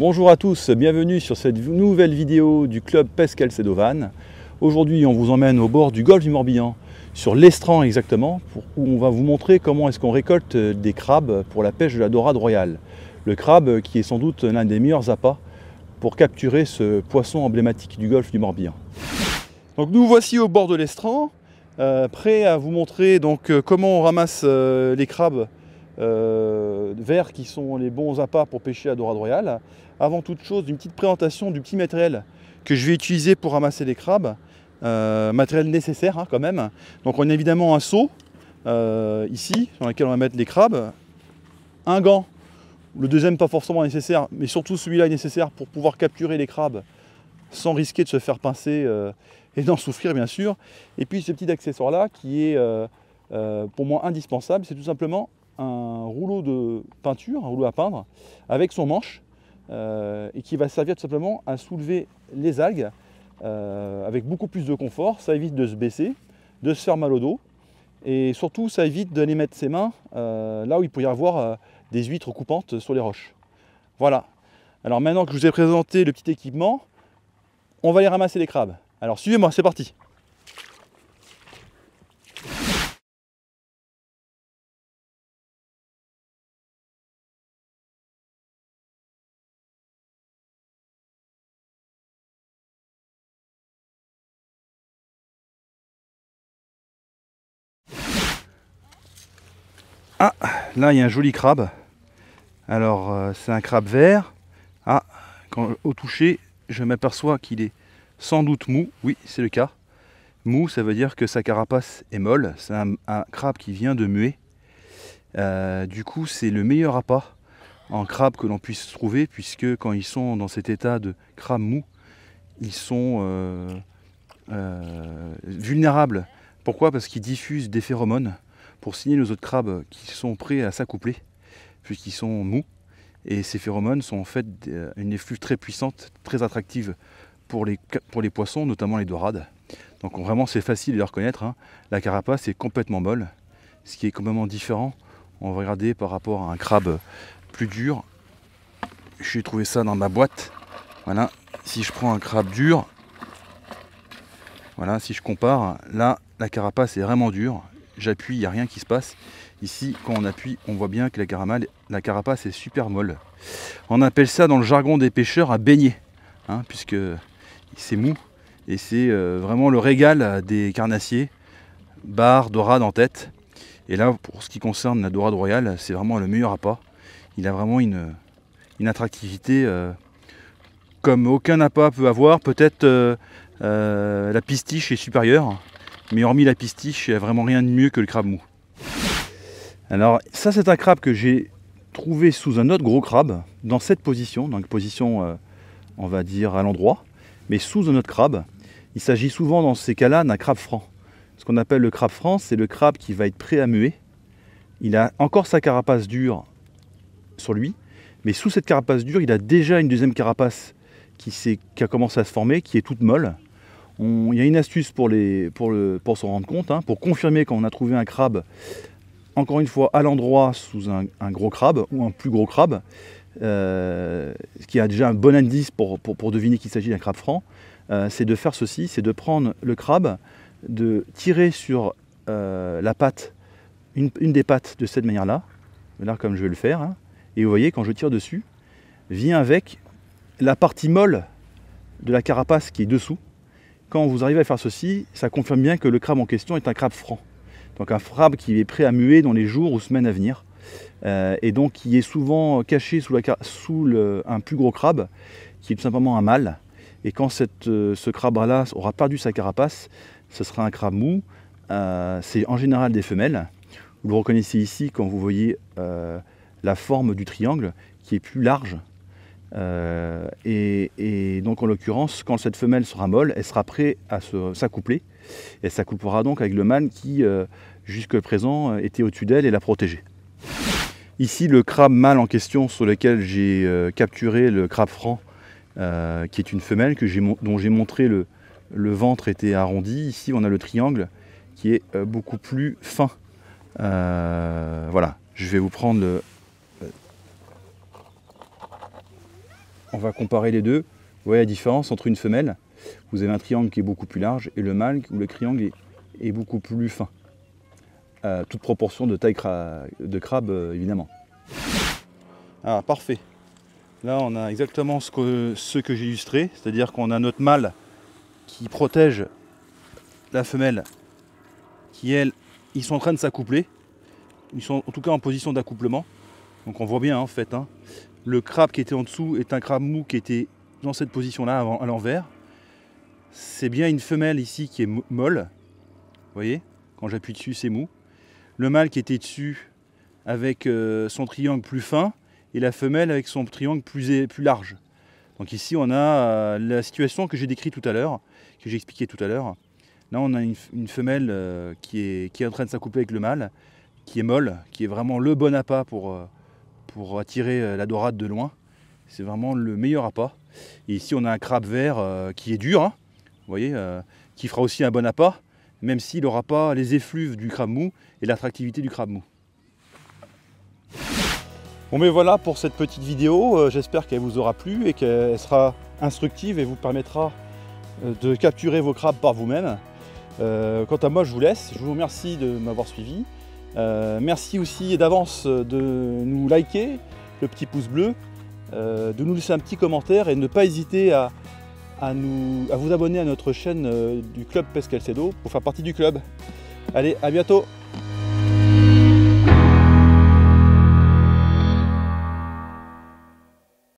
Bonjour à tous, bienvenue sur cette nouvelle vidéo du club Pêche Calcédoine. Aujourd'hui on vous emmène au bord du golfe du Morbihan, sur l'Estran exactement, où on va vous montrer comment est-ce qu'on récolte des crabes pour la pêche de la dorade royale. Le crabe qui est sans doute l'un des meilleurs appâts pour capturer ce poisson emblématique du golfe du Morbihan. Donc nous voici au bord de l'Estran, prêts à vous montrer donc comment on ramasse les crabes verts qui sont les bons appâts pour pêcher la dorade royale. Avant toute chose, une petite présentation du petit matériel que je vais utiliser pour ramasser les crabes. Matériel nécessaire quand même. Donc on a évidemment un seau ici dans lequel on va mettre les crabes, un gant, le deuxième pas forcément nécessaire, mais surtout celui-là est nécessaire pour pouvoir capturer les crabes sans risquer de se faire pincer et d'en souffrir bien sûr. Et puis ce petit accessoire là qui est pour moi indispensable, c'est tout simplement un rouleau de peinture, un rouleau à peindre avec son manche et qui va servir tout simplement à soulever les algues avec beaucoup plus de confort. Ça évite de se baisser, de se faire mal au dos et surtout ça évite d'aller mettre ses mains là où il peut y avoir des huîtres coupantes sur les roches. Voilà. Alors maintenant que je vous ai présenté le petit équipement, on va aller ramasser les crabes. Alors suivez-moi, c'est parti. Ah, là il y a un joli crabe. Alors c'est un crabe vert. Ah, au toucher, je m'aperçois qu'il est sans doute mou. Oui, c'est le cas. Mou, ça veut dire que sa carapace est molle. C'est un crabe qui vient de muer. Du coup, c'est le meilleur appât en crabe que l'on puisse trouver, puisque quand ils sont dans cet état de crabe mou, ils sont vulnérables. Pourquoi? Parce qu'ils diffusent des phéromones pour signaler aux autres crabes qui sont prêts à s'accoupler, puisqu'ils sont mous. Et ces phéromones sont en fait une effluve très puissante, très attractive pour les poissons, notamment les dorades. Donc vraiment c'est facile de les reconnaître. La carapace est complètement molle, ce qui est complètement différent. On va regarder par rapport à un crabe plus dur. J'ai trouvé ça dans ma boîte. Voilà, si je prends un crabe dur, voilà, si je compare, là la carapace est vraiment dure. J'appuie, il n'y a rien qui se passe. Ici, quand on appuie, on voit bien que la carapace est super molle. On appelle ça dans le jargon des pêcheurs un beignet, puisque c'est mou. Et c'est vraiment le régal des carnassiers, bar, dorade en tête. Et là, pour ce qui concerne la dorade royale, c'est vraiment le meilleur appât. Il a vraiment une attractivité comme aucun appât peut avoir. Peut-être la pistiche est supérieure. Mais hormis la pistiche, il n'y a vraiment rien de mieux que le crabe mou. Alors ça c'est un crabe que j'ai trouvé sous un autre gros crabe, dans cette position, donc position on va dire à l'endroit, mais sous un autre crabe. Il s'agit souvent dans ces cas-là d'un crabe franc. Ce qu'on appelle le crabe franc, c'est le crabe qui va être prêt à muer. Il a encore sa carapace dure sur lui, mais sous cette carapace dure, il a déjà une deuxième carapace qui a commencé à se former, qui est toute molle. Il y a une astuce pour s'en rendre compte, pour confirmer quand on a trouvé un crabe, encore une fois à l'endroit sous un gros crabe ou un plus gros crabe, ce qui a déjà un bon indice pour deviner qu'il s'agit d'un crabe franc, c'est de faire ceci, c'est de prendre le crabe, de tirer sur la patte, une des pattes de cette manière-là, comme je vais le faire, et vous voyez quand je tire dessus, vient avec la partie molle de la carapace qui est dessous. Quand vous arrivez à faire ceci, ça confirme bien que le crabe en question est un crabe franc. Donc un crabe qui est prêt à muer dans les jours ou semaines à venir. Et donc qui est souvent caché sous un plus gros crabe, qui est tout simplement un mâle. Et quand ce crabe-là aura perdu sa carapace, ce sera un crabe mou. C'est en général des femelles. Vous le reconnaissez ici quand vous voyez la forme du triangle qui est plus large. Et donc en l'occurrence, quand cette femelle sera molle, elle sera prête à s'accoupler. Elle s'accouplera donc avec le mâle qui, jusque présent, était au-dessus d'elle et la protégeait. Ici, le crabe mâle en question sur lequel j'ai capturé le crabe franc, qui est une femelle dont j'ai montré le ventre était arrondi. Ici, on a le triangle qui est beaucoup plus fin. Voilà, je vais vous prendre on va comparer les deux. Vous voyez la différence entre une femelle, vous avez un triangle qui est beaucoup plus large, et le mâle où le triangle est beaucoup plus fin. Toute proportion de taille de crabe, évidemment. Ah, parfait. Là, on a exactement ce que j'ai illustré, c'est-à-dire qu'on a notre mâle qui protège la femelle, qui elle, ils sont en train de s'accoupler. Ils sont en tout cas en position d'accouplement. Donc on voit bien en fait, hein, le crabe qui était en dessous est un crabe mou qui était dans cette position-là à l'envers. C'est bien une femelle ici qui est molle. Vous voyez, quand j'appuie dessus, c'est mou. Le mâle qui était dessus avec son triangle plus fin et la femelle avec son triangle plus large. Donc ici, on a la situation que j'ai décrite tout à l'heure, que j'ai expliqué tout à l'heure. Là, on a une femelle qui est en train de s'accoupler avec le mâle, qui est molle, qui est vraiment le bon appât pour attirer la dorade de loin. C'est vraiment le meilleur appât. Et ici, on a un crabe vert qui est dur, hein, vous voyez, qui fera aussi un bon appât, même s'il n'aura pas les effluves du crabe mou et l'attractivité du crabe mou. Bon, mais voilà pour cette petite vidéo. J'espère qu'elle vous aura plu et qu'elle sera instructive et vous permettra de capturer vos crabes par vous-même. Quant à moi, je vous laisse. Je vous remercie de m'avoir suivi. Merci aussi d'avance de nous liker, le petit pouce bleu, de nous laisser un petit commentaire et ne pas hésiter à vous abonner à notre chaîne du Club Pescalcedo pour faire partie du club. Allez, à bientôt!